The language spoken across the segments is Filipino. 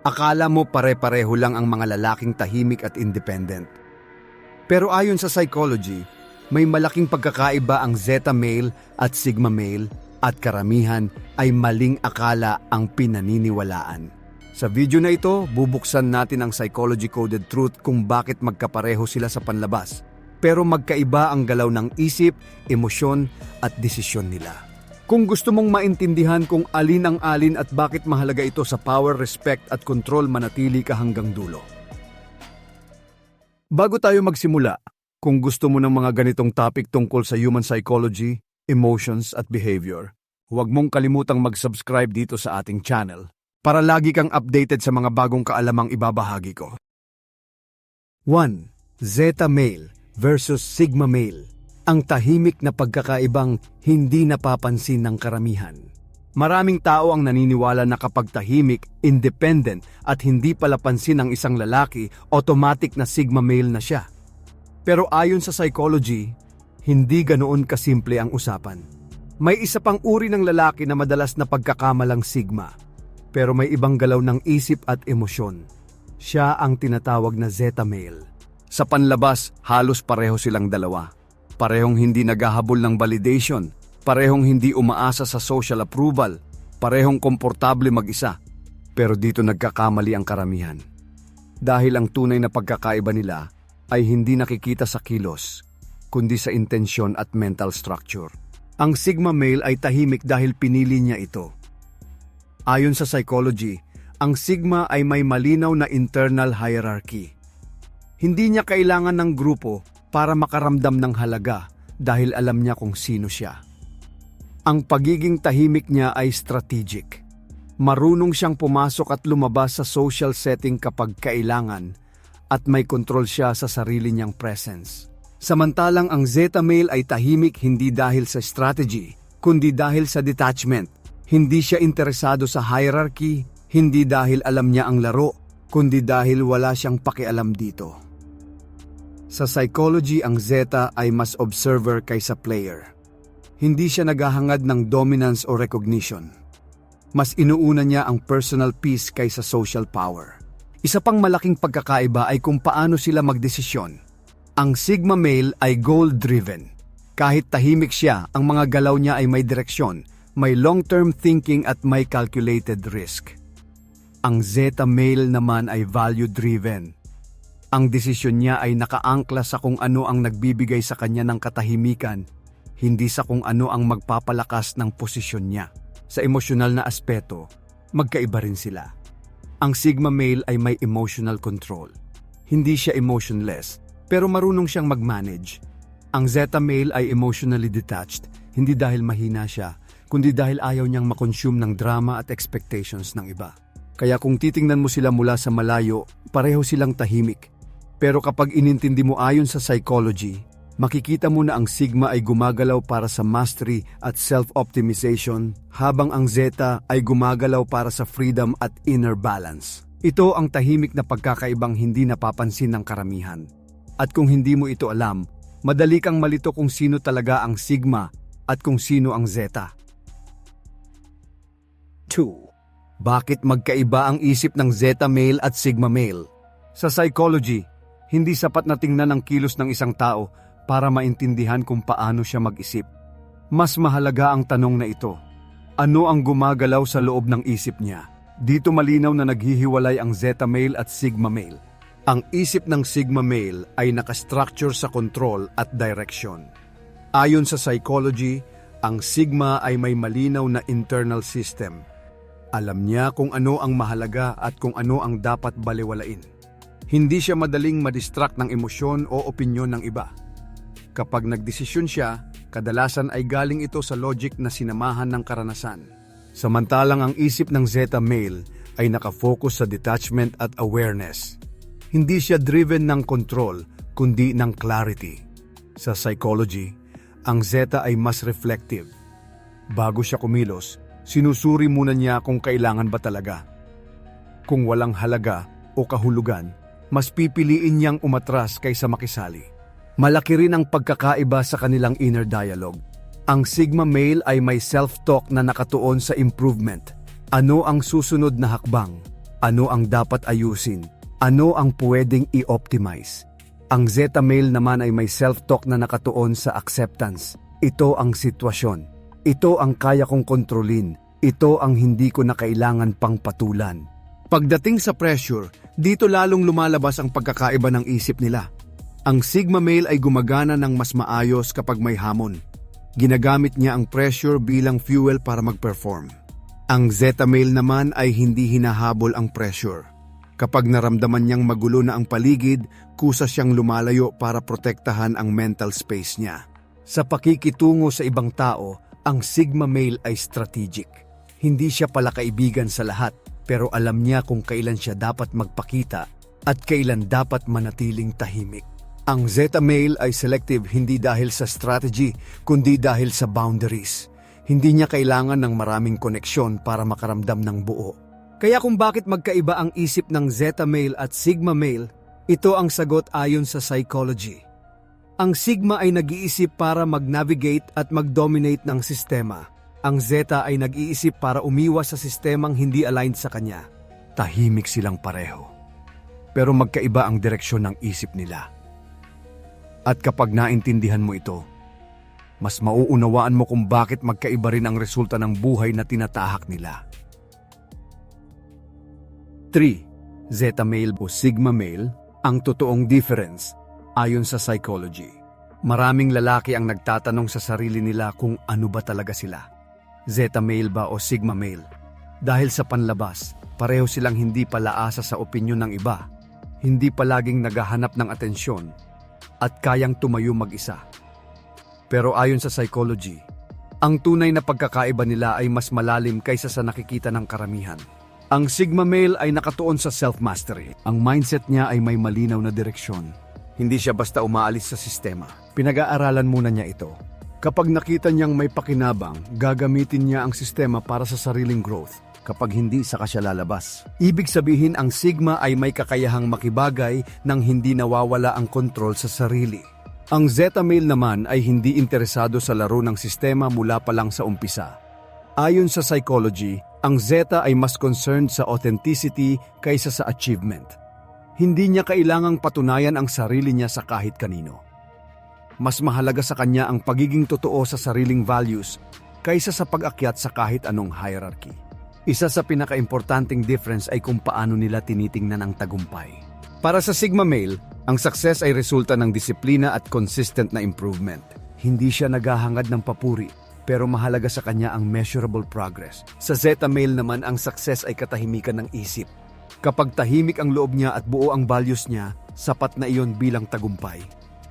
Akala mo pare-pareho lang ang mga lalaking tahimik at independent. Pero ayon sa psychology, may malaking pagkakaiba ang Zeta male at Sigma male at karamihan ay maling akala ang pinaniniwalaan. Sa video na ito, bubuksan natin ang psychology-coded truth kung bakit magkapareho sila sa panlabas, pero magkaiba ang galaw ng isip, emosyon at desisyon nila. Kung gusto mong maintindihan kung alin ang alin at bakit mahalaga ito sa power, respect at control, manatili ka hanggang dulo. Bago tayo magsimula, kung gusto mo ng mga ganitong topic tungkol sa human psychology, emotions at behavior, huwag mong kalimutang mag-subscribe dito sa ating channel para lagi kang updated sa mga bagong kaalamang ibabahagi ko. 1. Zeta male versus Sigma male. Ang tahimik na pagkakaibang hindi napapansin ng karamihan. Maraming tao ang naniniwala na kapag tahimik, independent at hindi pala pansin ng isang lalaki, automatic na Sigma male na siya. Pero ayon sa psychology, hindi ganoon kasimple ang usapan. May isa pang uri ng lalaki na madalas na pagkakamalang Sigma, pero may ibang galaw ng isip at emosyon. Siya ang tinatawag na Zeta male. Sa panlabas, halos pareho silang dalawa. Parehong hindi naghahabol ng validation, parehong hindi umaasa sa social approval, parehong komportable mag-isa. Pero dito nagkakamali ang karamihan. Dahil ang tunay na pagkakaiba nila ay hindi nakikita sa kilos, kundi sa intensyon at mental structure. Ang Sigma male ay tahimik dahil pinili niya ito. Ayon sa psychology, ang Sigma ay may malinaw na internal hierarchy. Hindi niya kailangan ng grupo para makaramdam ng halaga dahil alam niya kung sino siya. Ang pagiging tahimik niya ay strategic. Marunong siyang pumasok at lumabas sa social setting kapag kailangan at may kontrol siya sa sarili niyang presence. Samantalang ang Zeta male ay tahimik hindi dahil sa strategy, kundi dahil sa detachment. Hindi siya interesado sa hierarchy, hindi dahil alam niya ang laro, kundi dahil wala siyang pakialam dito. Sa psychology, ang Zeta ay mas observer kaysa player. Hindi siya naghahangad ng dominance o recognition. Mas inuuna niya ang personal peace kaysa social power. Isa pang malaking pagkakaiba ay kung paano sila magdesisyon. Ang Sigma male ay goal-driven. Kahit tahimik siya, ang mga galaw niya ay may direksyon, may long-term thinking at may calculated risk. Ang Zeta male naman ay value-driven. Ang desisyon niya ay nakaangkla sa kung ano ang nagbibigay sa kanya ng katahimikan, hindi sa kung ano ang magpapalakas ng posisyon niya. Sa emosyonal na aspeto, magkaiba rin sila. Ang Sigma male ay may emotional control. Hindi siya emotionless, pero marunong siyang mag-manage. Ang Zeta male ay emotionally detached, hindi dahil mahina siya, kundi dahil ayaw niyang makonsume ng drama at expectations ng iba. Kaya kung titingnan mo sila mula sa malayo, pareho silang tahimik. Pero kapag inintindi mo ayon sa psychology, makikita mo na ang Sigma ay gumagalaw para sa mastery at self-optimization, habang ang Zeta ay gumagalaw para sa freedom at inner balance. Ito ang tahimik na pagkakaibang hindi napapansin ng karamihan. At kung hindi mo ito alam, madali kang malito kung sino talaga ang Sigma at kung sino ang Zeta. 2. Bakit magkaiba ang isip ng Zeta male at Sigma male? Sa psychology, hindi sapat na tingnan ang kilos ng isang tao para maintindihan kung paano siya mag-isip. Mas mahalaga ang tanong na ito. Ano ang gumagalaw sa loob ng isip niya? Dito malinaw na naghihiwalay ang Zeta male at Sigma male. Ang isip ng Sigma male ay nakastructure sa control at direction. Ayon sa psychology, ang Sigma ay may malinaw na internal system. Alam niya kung ano ang mahalaga at kung ano ang dapat balewalain. Hindi siya madaling madistract ng emosyon o opinyon ng iba. Kapag nagdesisyon siya, kadalasan ay galing ito sa logic na sinamahan ng karanasan. Samantalang ang isip ng Zeta male ay nakafocus sa detachment at awareness. Hindi siya driven ng control, kundi ng clarity. Sa psychology, ang Zeta ay mas reflective. Bago siya kumilos, sinusuri muna niya kung kailangan ba talaga. Kung walang halaga o kahulugan, mas pipiliin niyang umatras kaysa makisali. Malaki rin ang pagkakaiba sa kanilang inner dialogue. Ang Sigma male ay may self-talk na nakatuon sa improvement. Ano ang susunod na hakbang? Ano ang dapat ayusin? Ano ang pwedeng i-optimize? Ang Zeta male naman ay may self-talk na nakatuon sa acceptance. Ito ang sitwasyon. Ito ang kaya kong kontrolin. Ito ang hindi ko na kailangan pang patulan. Pagdating sa pressure, dito lalong lumalabas ang pagkakaiba ng isip nila. Ang Sigma male ay gumagana ng mas maayos kapag may hamon. Ginagamit niya ang pressure bilang fuel para mag-perform. Ang Zeta male naman ay hindi hinahabol ang pressure. Kapag naramdaman niyang magulo na ang paligid, kusa siyang lumalayo para protektahan ang mental space niya. Sa pakikitungo sa ibang tao, ang Sigma male ay strategic. Hindi siya pala kaibigan sa lahat, pero alam niya kung kailan siya dapat magpakita at kailan dapat manatiling tahimik. Ang Zeta male ay selective hindi dahil sa strategy, kundi dahil sa boundaries. Hindi niya kailangan ng maraming koneksyon para makaramdam ng buo. Kaya kung bakit magkaiba ang isip ng Zeta male at Sigma male, ito ang sagot ayon sa psychology. Ang Sigma ay nag-iisip para mag-navigate at mag-dominate ng sistema. Ang Zeta ay nag-iisip para umiwas sa sistemang hindi aligned sa kanya. Tahimik silang pareho. Pero magkaiba ang direksyon ng isip nila. At kapag naintindihan mo ito, mas mauunawaan mo kung bakit magkaiba rin ang resulta ng buhay na tinatahak nila. 3. Zeta male o Sigma male, ang totoong difference ayon sa psychology. Maraming lalaki ang nagtatanong sa sarili nila kung ano ba talaga sila. Zeta male ba o Sigma male? Dahil sa panlabas, pareho silang hindi palaasa sa opinyon ng iba, hindi palaging naghahanap ng atensyon, at kayang tumayo mag-isa. Pero ayon sa psychology, ang tunay na pagkakaiba nila ay mas malalim kaysa sa nakikita ng karamihan. Ang Sigma male ay nakatuon sa self-mastery. Ang mindset niya ay may malinaw na direksyon. Hindi siya basta umaalis sa sistema. Pinag-aaralan muna niya ito. Kapag nakita niyang may pakinabang, gagamitin niya ang sistema para sa sariling growth. Kapag hindi, saka siya lalabas. Ibig sabihin ang Sigma ay may kakayahang makibagay nang hindi nawawala ang kontrol sa sarili. Ang Zeta male naman ay hindi interesado sa laro ng sistema mula pa lang sa umpisa. Ayon sa psychology, ang Zeta ay mas concerned sa authenticity kaysa sa achievement. Hindi niya kailangang patunayan ang sarili niya sa kahit kanino. Mas mahalaga sa kanya ang pagiging totoo sa sariling values kaysa sa pag-akyat sa kahit anong hierarchy. Isa sa pinakaimportanteng difference ay kung paano nila tinitingnan ang tagumpay. Para sa Sigma male, ang success ay resulta ng disiplina at consistent na improvement. Hindi siya naghahangad ng papuri, pero mahalaga sa kanya ang measurable progress. Sa Zeta male naman, ang success ay katahimikan ng isip. Kapag tahimik ang loob niya at buo ang values niya, sapat na iyon bilang tagumpay.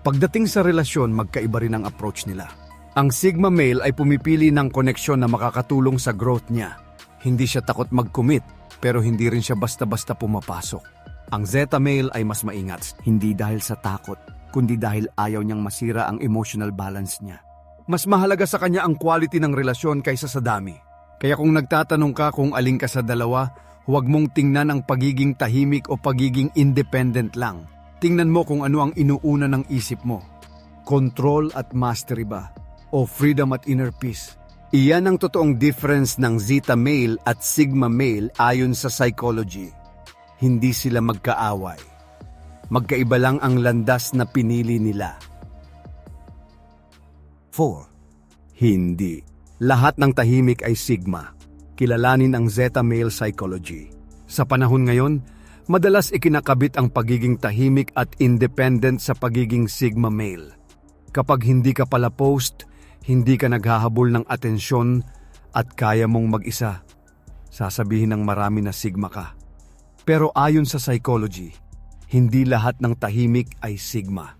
Pagdating sa relasyon, magkaiba rin ang approach nila. Ang Sigma male ay pumipili ng koneksyon na makakatulong sa growth niya. Hindi siya takot mag-commit, pero hindi rin siya basta-basta pumapasok. Ang Zeta male ay mas maingat, hindi dahil sa takot, kundi dahil ayaw niyang masira ang emotional balance niya. Mas mahalaga sa kanya ang quality ng relasyon kaysa sa dami. Kaya kung nagtatanong ka kung alin ka sa dalawa, huwag mong tingnan ang pagiging tahimik o pagiging independent lang. Tingnan mo kung ano ang inuuna ng isip mo. Control at mastery ba? O freedom at inner peace? Iyan ang totoong difference ng Zeta male at Sigma male ayon sa psychology. Hindi sila magkaaway. Magkaiba lang ang landas na pinili nila. 4. Hindi. Lahat ng tahimik ay Sigma. Kilalanin ang Zeta male psychology. Sa panahon ngayon, madalas ikinakabit ang pagiging tahimik at independent sa pagiging Sigma male. Kapag hindi ka pala post, hindi ka naghahabol ng atensyon at kaya mong mag-isa, sasabihin ng marami na Sigma ka. Pero ayon sa psychology, hindi lahat ng tahimik ay Sigma.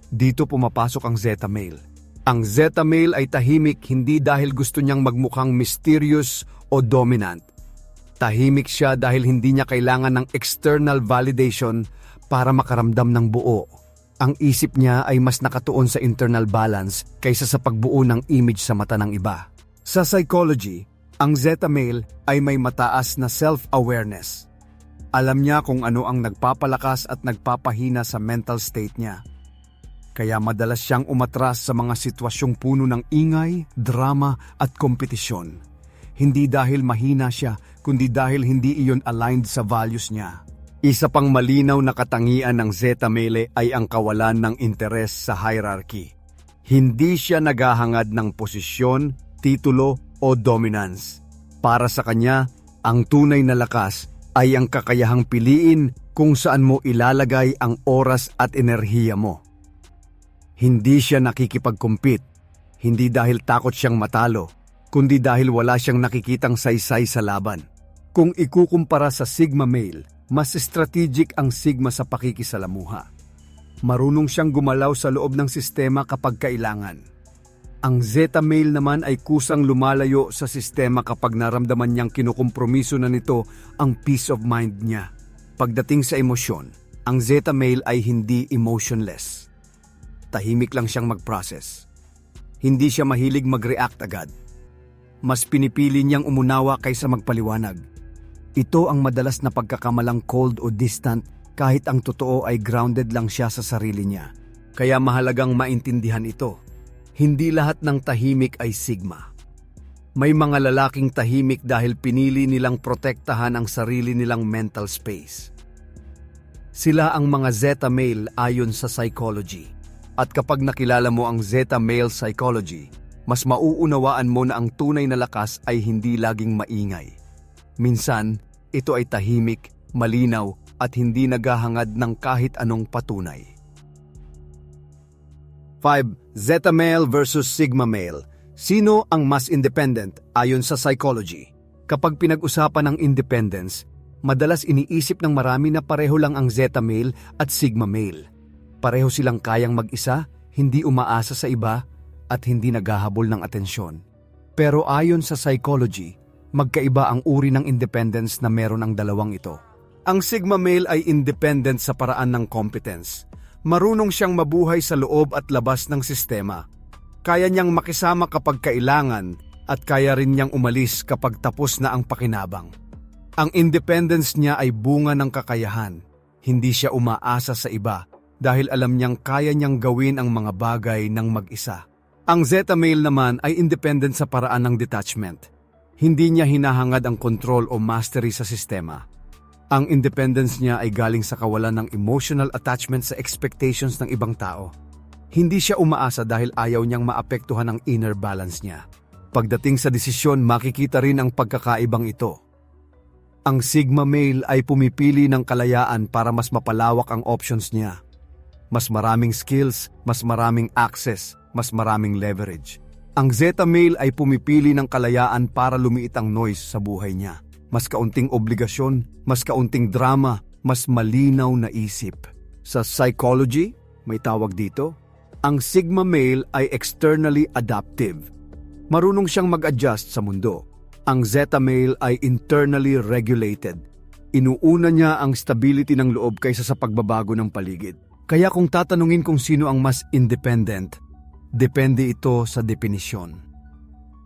Dito pumapasok ang Zeta male. Ang Zeta male ay tahimik hindi dahil gusto niyang magmukhang mysterious o dominant. Tahimik siya dahil hindi niya kailangan ng external validation para makaramdam ng buo. Ang isip niya ay mas nakatuon sa internal balance kaysa sa pagbuo ng image sa mata ng iba. Sa psychology, ang Zeta male ay may mataas na self-awareness. Alam niya kung ano ang nagpapalakas at nagpapahina sa mental state niya. Kaya madalas siyang umatras sa mga sitwasyong puno ng ingay, drama at kompetisyon. Hindi dahil mahina siya, kundi dahil hindi iyon aligned sa values niya. Isa pang malinaw na katangian ng Zeta Male ay ang kawalan ng interes sa hierarchy. Hindi siya naghahangad ng posisyon, titulo o dominance. Para sa kanya, ang tunay na lakas ay ang kakayahang piliin kung saan mo ilalagay ang oras at enerhiya mo. Hindi siya nakikipag-compete, hindi dahil takot siyang matalo, kundi dahil wala siyang nakikitang saysay sa laban. Kung ikukumpara sa Sigma Male, mas strategic ang Sigma sa pakikisalamuha. Marunong siyang gumalaw sa loob ng sistema kapag kailangan. Ang Zeta Male naman ay kusang lumalayo sa sistema kapag naramdaman niyang kinukompromiso na nito ang peace of mind niya. Pagdating sa emosyon, ang Zeta Male ay hindi emotionless. Tahimik lang siyang mag-process. Hindi siya mahilig mag-react agad. Mas pinipili niyang umunawa kaysa magpaliwanag. Ito ang madalas na pagkakamalang cold o distant kahit ang totoo ay grounded lang siya sa sarili niya. Kaya mahalagang maintindihan ito. Hindi lahat ng tahimik ay Sigma. May mga lalaking tahimik dahil pinili nilang protektahan ang sarili nilang mental space. Sila ang mga Zeta Male ayon sa psychology. At kapag nakilala mo ang Zeta Male psychology, mas mauunawaan mo na ang tunay na lakas ay hindi laging maingay. Minsan, ito ay tahimik, malinaw at hindi naghahangad ng kahit anong patunay. 5. Zeta Male versus Sigma Male. Sino ang mas independent ayon sa psychology? Kapag pinag-usapan ng independence, madalas iniisip ng marami na pareho lang ang Zeta Male at Sigma Male. Pareho silang kayang mag-isa, hindi umaasa sa iba, at hindi naghahabol ng atensyon. Pero ayon sa psychology, magkaiba ang uri ng independence na meron ang dalawang ito. Ang Sigma Male ay independent sa paraan ng competence. Marunong siyang mabuhay sa loob at labas ng sistema. Kaya niyang makisama kapag kailangan at kaya rin niyang umalis kapag tapos na ang pakinabang. Ang independence niya ay bunga ng kakayahan. Hindi siya umaasa sa iba dahil alam niyang kaya niyang gawin ang mga bagay ng mag-isa. Ang Zeta Male naman ay independent sa paraan ng detachment. Hindi niya hinahangad ang control o mastery sa sistema. Ang independence niya ay galing sa kawalan ng emotional attachment sa expectations ng ibang tao. Hindi siya umaasa dahil ayaw niyang maapektuhan ang inner balance niya. Pagdating sa desisyon, makikita rin ang pagkakaibang ito. Ang Sigma Male ay pumipili ng kalayaan para mas mapalawak ang options niya. Mas maraming skills, mas maraming access, mas maraming leverage. Ang Zeta Male ay pumipili ng kalayaan para lumiit ang noise sa buhay niya. Mas kaunting obligasyon, mas kaunting drama, mas malinaw na isip. Sa psychology, may tawag dito, ang Sigma Male ay externally adaptive. Marunong siyang mag-adjust sa mundo. Ang Zeta Male ay internally regulated. Inuuna niya ang stability ng loob kaysa sa pagbabago ng paligid. Kaya kung tatanungin kung sino ang mas independent, depende ito sa definisyon.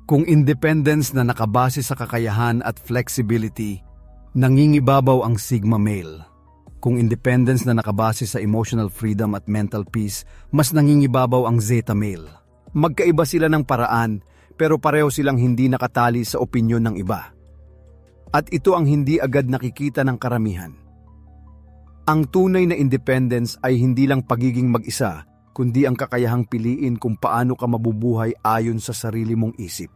Kung independence na nakabase sa kakayahan at flexibility, nangingibabaw ang Sigma Male. Kung independence na nakabase sa emotional freedom at mental peace, mas nangingibabaw ang Zeta Male. Magkaiba sila ng paraan, pero pareho silang hindi nakatali sa opinyon ng iba. At ito ang hindi agad nakikita ng karamihan. Ang tunay na independence ay hindi lang pagiging mag-isa, kundi ang kakayahang piliin kung paano ka mabubuhay ayon sa sarili mong isip.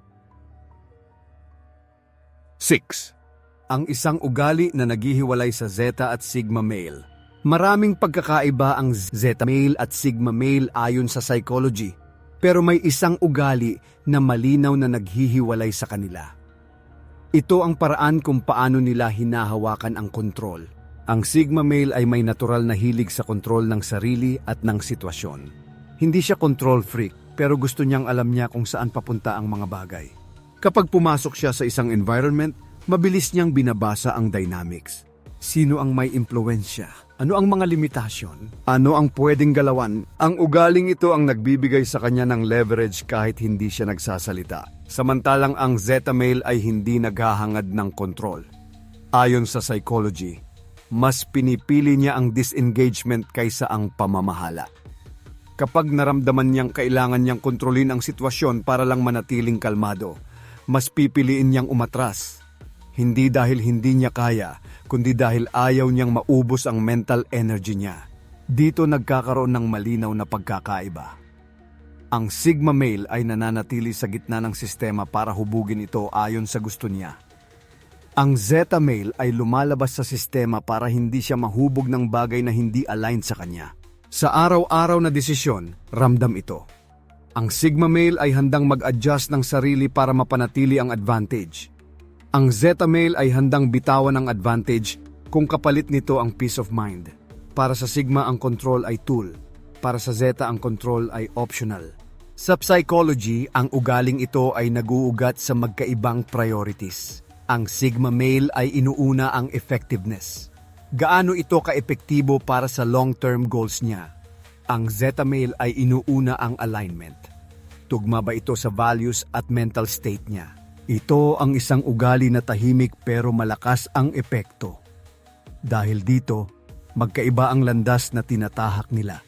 6. Ang isang ugali na naghihiwalay sa Zeta at Sigma Male. Maraming pagkakaiba ang Zeta Male at Sigma Male ayon sa psychology, pero may isang ugali na malinaw na naghihiwalay sa kanila. Ito ang paraan kung paano nila hinahawakan ang kontrol. Ang Sigma Male ay may natural na hilig sa kontrol ng sarili at ng sitwasyon. Hindi siya control freak, pero gusto niyang alam niya kung saan papunta ang mga bagay. Kapag pumasok siya sa isang environment, mabilis niyang binabasa ang dynamics. Sino ang may impluwensya? Ano ang mga limitasyon? Ano ang pwedeng galawan? Ang ugaling ito ang nagbibigay sa kanya ng leverage kahit hindi siya nagsasalita. Samantalang ang Zeta Male ay hindi naghahangad ng kontrol. Ayon sa psychology, mas pinipili niya ang disengagement kaysa ang pamamahala. Kapag naramdaman niyang kailangan niyang kontrolin ang sitwasyon para lang manatiling kalmado, mas pipiliin niyang umatras. Hindi dahil hindi niya kaya, kundi dahil ayaw niyang maubos ang mental energy niya. Dito nagkakaroon ng malinaw na pagkakaiba. Ang Sigma male ay nananatili sa gitna ng sistema para hubugin ito ayon sa gusto niya. Ang Zeta male ay lumalabas sa sistema para hindi siya mahubog ng bagay na hindi aligned sa kanya. Sa araw-araw na desisyon, ramdam ito. Ang Sigma male ay handang mag-adjust ng sarili para mapanatili ang advantage. Ang Zeta male ay handang bitawan ang advantage kung kapalit nito ang peace of mind. Para sa Sigma, ang control ay tool. Para sa Zeta, ang control ay optional. Sa psychology, ang ugaling ito ay naguugat sa magkaibang priorities. Ang Sigma male ay inuuna ang effectiveness. Gaano ito ka-epektibo para sa long-term goals niya? Ang Zeta male ay inuuna ang alignment. Tugma ba ito sa values at mental state niya? Ito ang isang ugali na tahimik pero malakas ang epekto. Dahil dito, magkaiba ang landas na tinatahak nila.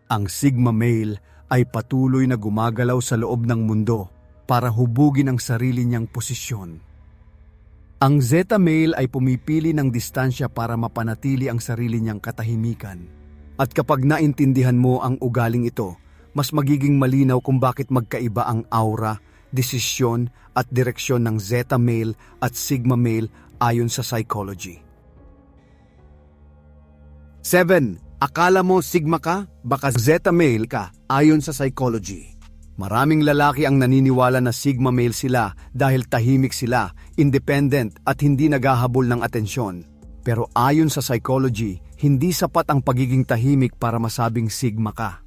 Ang Sigma male ay patuloy na gumagalaw sa loob ng mundo para hubugin ang sarili niyang posisyon. Ang Zeta male ay pumipili ng distansya para mapanatili ang sarili niyang katahimikan. At kapag naintindihan mo ang ugaling ito, mas magiging malinaw kung bakit magkaiba ang aura, desisyon at direksyon ng Zeta male at Sigma male ayon sa psychology. 7. Akala mo Sigma ka? Baka Zeta male ka ayon sa psychology. Maraming lalaki ang naniniwala na Sigma male sila dahil tahimik sila, independent at hindi naghahabol ng atensyon. Pero ayon sa psychology, hindi sapat ang pagiging tahimik para masabing Sigma ka.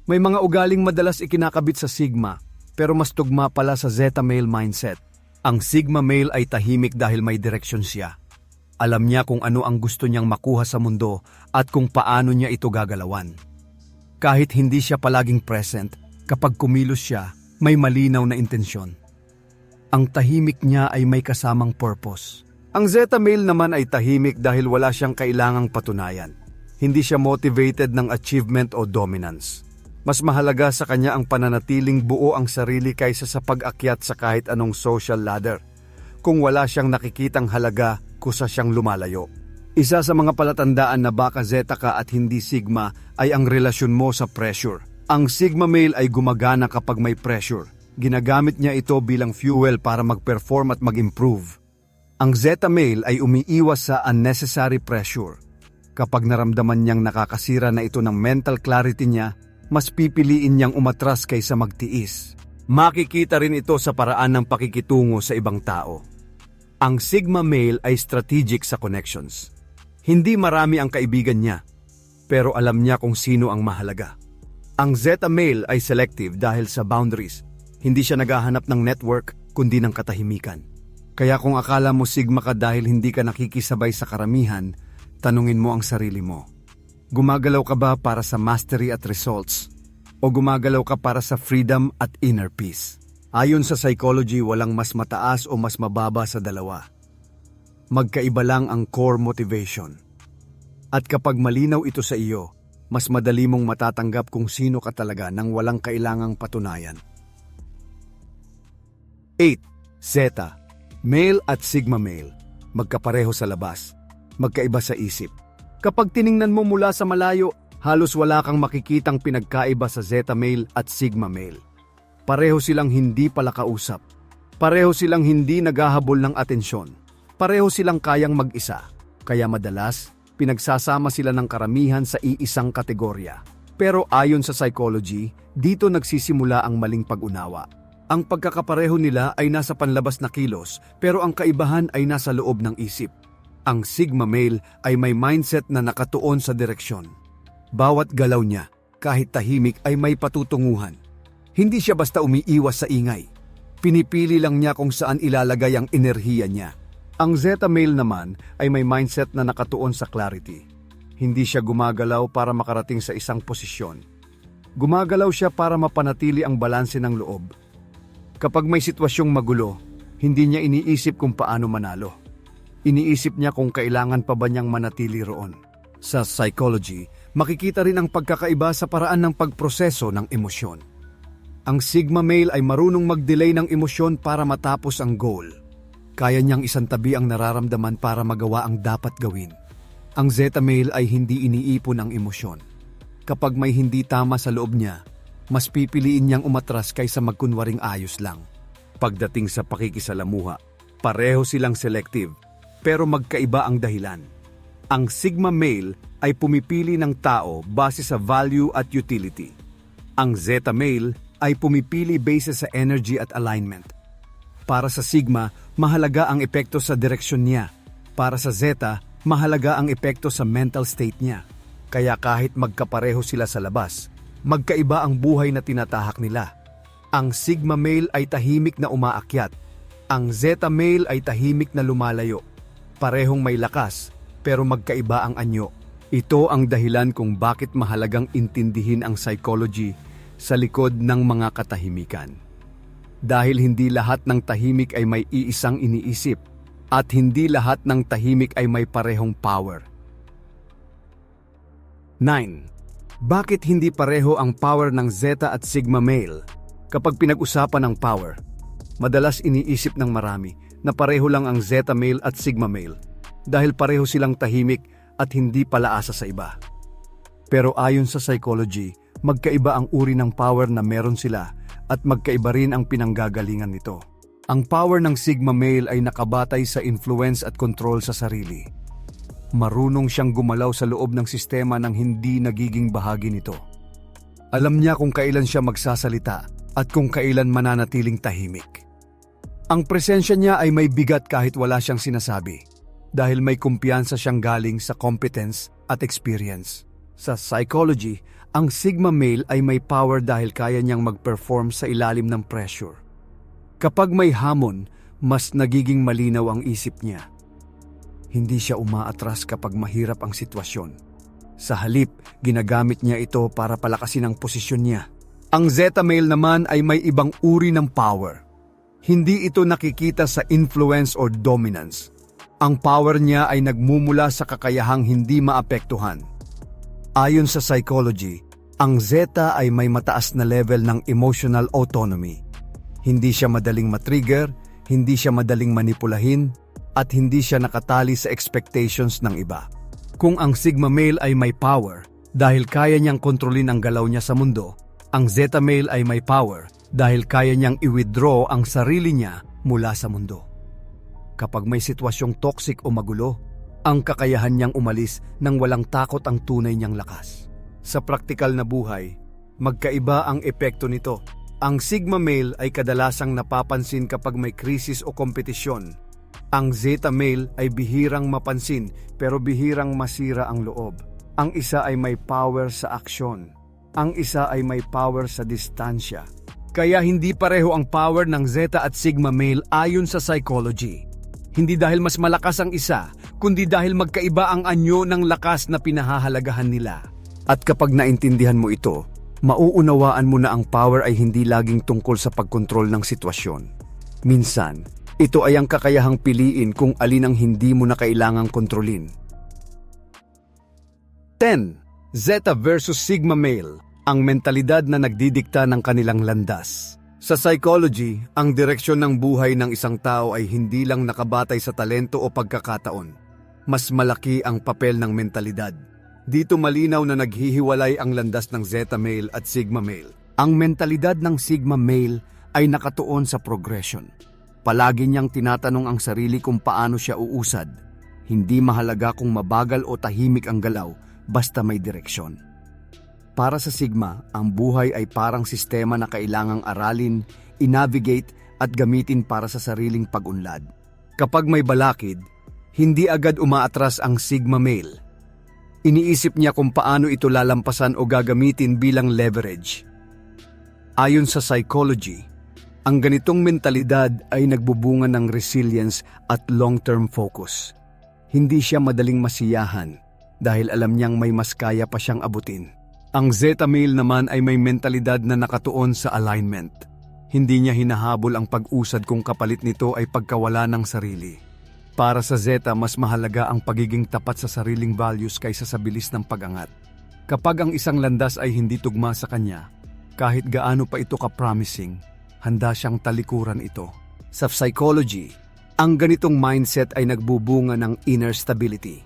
May mga ugaling madalas ikinakabit sa Sigma, pero mas tugma pala sa Zeta male mindset. Ang Sigma male ay tahimik dahil may direksyon siya. Alam niya kung ano ang gusto niyang makuha sa mundo at kung paano niya ito gagalawan. Kahit hindi siya palaging present, kapag kumilos siya, may malinaw na intensyon. Ang tahimik niya ay may kasamang purpose. Ang Zeta male naman ay tahimik dahil wala siyang kailangang patunayan. Hindi siya motivated ng achievement o dominance. Mas mahalaga sa kanya ang pananatiling buo ang sarili kaysa sa pag-akyat sa kahit anong social ladder. Kung wala siyang nakikitang halaga, kusa siyang lumalayo. Isa sa mga palatandaan na baka Zeta ka at hindi Sigma ay ang relasyon mo sa pressure. Ang Sigma male ay gumagana kapag may pressure. Ginagamit niya ito bilang fuel para mag-perform at mag-improve. Ang Zeta male ay umiiwas sa unnecessary pressure. Kapag naramdaman niyang nakakasira na ito ng mental clarity niya, mas pipiliin niyang umatras kaysa magtiis. Makikita rin ito sa paraan ng pakikitungo sa ibang tao. Ang Sigma male ay strategic sa connections. Hindi marami ang kaibigan niya, pero alam niya kung sino ang mahalaga. Ang Zeta male ay selective dahil sa boundaries. Hindi siya naghahanap ng network, kundi ng katahimikan. Kaya kung akala mo Sigma ka dahil hindi ka nakikisabay sa karamihan, tanungin mo ang sarili mo. Gumagalaw ka ba para sa mastery at results? O gumagalaw ka para sa freedom at inner peace? Ayon sa psychology, walang mas mataas o mas mababa sa dalawa. Magkaiba lang ang core motivation. At kapag malinaw ito sa iyo, mas madali mong matatanggap kung sino ka talaga nang walang kailangang patunayan. 8. Zeta. Male at Sigma male. Magkapareho sa labas. Magkaiba sa isip. Kapag tiningnan mo mula sa malayo, halos wala kang makikitang pinagkaiba sa Zeta male at Sigma male. Pareho silang hindi palakausap. Pareho silang hindi naghahabol ng atensyon. Pareho silang kayang mag-isa. Kaya madalas, pinagsasama sila ng karamihan sa iisang kategorya. Pero ayon sa psychology, dito nagsisimula ang maling pag-unawa. Ang pagkakapareho nila ay nasa panlabas na kilos, pero ang kaibahan ay nasa loob ng isip. Ang Sigma male ay may mindset na nakatuon sa direksyon. Bawat galaw niya, kahit tahimik, ay may patutunguhan. Hindi siya basta umiiwas sa ingay. Pinipili lang niya kung saan ilalagay ang enerhiya niya. Ang Zeta male naman ay may mindset na nakatuon sa clarity. Hindi siya gumagalaw para makarating sa isang posisyon. Gumagalaw siya para mapanatili ang balanse ng loob. Kapag may sitwasyong magulo, hindi niya iniisip kung paano manalo. Iniisip niya kung kailangan pa ba niyang manatili roon. Sa psychology, makikita rin ang pagkakaiba sa paraan ng pagproseso ng emosyon. Ang Sigma male ay marunong mag-delay ng emosyon para matapos ang goal. Kaya niyang isantabi ang nararamdaman para magawa ang dapat gawin. Ang Zeta male ay hindi iniipon ang emosyon. Kapag may hindi tama sa loob niya, mas pipiliin niyang umatras kaysa magkunwaring ayos lang. Pagdating sa pakikisalamuha, pareho silang selective, pero magkaiba ang dahilan. Ang Sigma male ay pumipili ng tao base sa value at utility. Ang Zeta male ay pumipili base sa energy at alignment. Para sa Sigma, mahalaga ang epekto sa direksyon niya. Para sa Zeta, mahalaga ang epekto sa mental state niya. Kaya kahit magkapareho sila sa labas, magkaiba ang buhay na tinatahak nila. Ang Sigma male ay tahimik na umaakyat. Ang Zeta male ay tahimik na lumalayo. Parehong may lakas, pero magkaiba ang anyo. Ito ang dahilan kung bakit mahalagang intindihin ang psychology sa likod ng mga katahimikan. Dahil hindi lahat ng tahimik ay may iisang iniisip, at hindi lahat ng tahimik ay may parehong power. 9. Bakit hindi pareho ang power ng Zeta at Sigma male? Kapag pinag-usapan ng power, madalas iniisip ng marami na pareho lang ang Zeta male at Sigma male dahil pareho silang tahimik at hindi palaasa sa iba. Pero ayon sa psychology, magkaiba ang uri ng power na meron sila at magkaiba rin ang pinanggagalingan nito. Ang power ng Sigma male ay nakabatay sa influence at control sa sarili. Marunong siyang gumalaw sa loob ng sistema nang hindi nagiging bahagi nito. Alam niya kung kailan siya magsasalita at kung kailan mananatiling tahimik. Ang presensya niya ay may bigat kahit wala siyang sinasabi, dahil may kumpiyansa siyang galing sa competence at experience. Sa psychology, ang Sigma male ay may power dahil kaya niyang mag-perform sa ilalim ng pressure. Kapag may hamon, mas nagiging malinaw ang isip niya. Hindi siya umaatras kapag mahirap ang sitwasyon. Sa halip, ginagamit niya ito para palakasin ang posisyon niya. Ang Zeta male naman ay may ibang uri ng power. Hindi ito nakikita sa influence or dominance. Ang power niya ay nagmumula sa kakayahang hindi maapektuhan. Ayon sa psychology, ang Zeta ay may mataas na level ng emotional autonomy. Hindi siya madaling matrigger, hindi siya madaling manipulahin, at hindi siya nakatali sa expectations ng iba. Kung ang Sigma male ay may power dahil kaya niyang kontrolin ang galaw niya sa mundo, ang Zeta male ay may power dahil kaya niyang i-withdraw ang sarili niya mula sa mundo. Kapag may sitwasyong toxic o magulo, ang kakayahan niyang umalis nang walang takot ang tunay niyang lakas. Sa praktikal na buhay, magkaiba ang epekto nito. Ang Sigma male ay kadalasang napapansin kapag may krisis o kompetisyon. Ang Zeta male ay bihirang mapansin pero bihirang masira ang loob. Ang isa ay may power sa aksyon. Ang isa ay may power sa distansya. Kaya hindi pareho ang power ng Zeta at Sigma male ayon sa psychology. Hindi dahil mas malakas ang isa, kundi dahil magkaiba ang anyo ng lakas na pinahahalagahan nila. At kapag naintindihan mo ito, mauunawaan mo na ang power ay hindi laging tungkol sa pagkontrol ng sitwasyon. Minsan, ito ay ang kakayahang piliin kung alin ang hindi mo na kailangang kontrolin. 10. Zeta versus Sigma male, ang mentalidad na nagdidikta ng kanilang landas. Sa psychology, ang direksyon ng buhay ng isang tao ay hindi lang nakabatay sa talento o pagkakataon. Mas malaki ang papel ng mentalidad. Dito malinaw na naghihiwalay ang landas ng Zeta male at Sigma male. Ang mentalidad ng Sigma male ay nakatuon sa progression. Palagi niyang tinatanong ang sarili kung paano siya uusad. Hindi mahalaga kung mabagal o tahimik ang galaw, basta may direksyon. Para sa Sigma, ang buhay ay parang sistema na kailangang aralin, i-navigate at gamitin para sa sariling pag-unlad. Kapag may balakid, hindi agad umaatras ang Sigma male. Iniisip niya kung paano ito lalampasan o gagamitin bilang leverage. Ayon sa psychology, ang ganitong mentalidad ay nagbubunga ng resilience at long-term focus. Hindi siya madaling masiyahan dahil alam niyang may mas kaya pa siyang abutin. Ang Zeta male naman ay may mentalidad na nakatuon sa alignment. Hindi niya hinahabol ang pag-usad kung kapalit nito ay pagkawala ng sarili. Para sa Zeta, mas mahalaga ang pagiging tapat sa sariling values kaysa sa bilis ng pag-angat. Kapag ang isang landas ay hindi tugma sa kanya, kahit gaano pa ito ka-promising, handa siyang talikuran ito. Sa psychology, Ang ganitong mindset ay nagbubunga ng inner stability.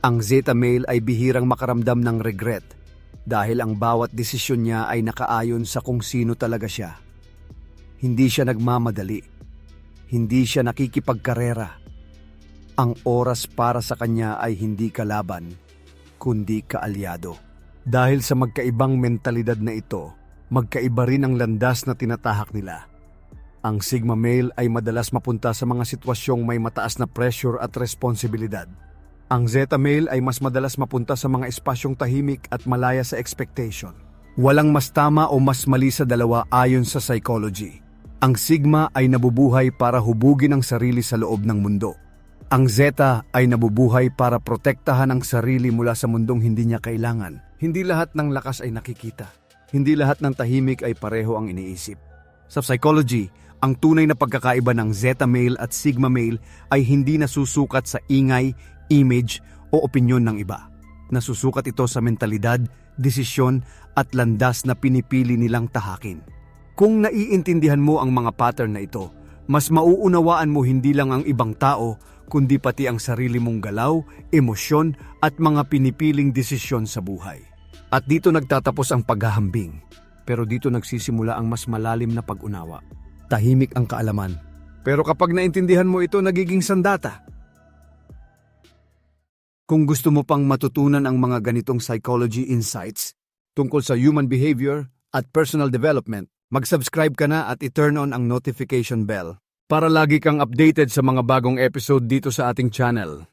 Ang Zeta male ay bihirang makaramdam ng regret dahil ang bawat desisyon niya ay nakaayon sa kung sino talaga siya. Hindi siya nagmamadali. Hindi siya nakikipagkarera. Ang oras para sa kanya ay hindi kalaban, kundi kaalyado. Dahil sa magkaibang mentalidad na ito, magkaiba rin ang landas na tinatahak nila. Ang Sigma male ay madalas mapunta sa mga sitwasyong may mataas na pressure at responsibilidad. Ang Zeta male ay mas madalas mapunta sa mga espasyong tahimik at malaya sa expectation. Walang mas tama o mas mali sa dalawa ayon sa psychology. Ang Sigma ay nabubuhay para hubugin ang sarili sa loob ng mundo. Ang Zeta ay nabubuhay para protektahan ang sarili mula sa mundong hindi niya kailangan. Hindi lahat ng lakas ay nakikita. Hindi lahat ng tahimik ay pareho ang iniisip. Sa psychology, ang tunay na pagkakaiba ng Zeta male at Sigma male ay hindi nasusukat sa ingay, image o opinyon ng iba. Nasusukat ito sa mentalidad, desisyon at landas na pinipili nilang tahakin. Kung naiintindihan mo ang mga pattern na ito, mas mauunawaan mo hindi lang ang ibang tao, kundi pati ang sarili mong galaw, emosyon at mga pinipiling desisyon sa buhay. At dito nagtatapos ang paghahambing, pero dito nagsisimula ang mas malalim na pag-unawa. Tahimik ang kaalaman, pero kapag naintindihan mo ito, nagiging sandata. Kung gusto mo pang matutunan ang mga ganitong psychology insights tungkol sa human behavior at personal development, mag-subscribe ka na at i-turn on ang notification bell para lagi kang updated sa mga bagong episode dito sa ating channel.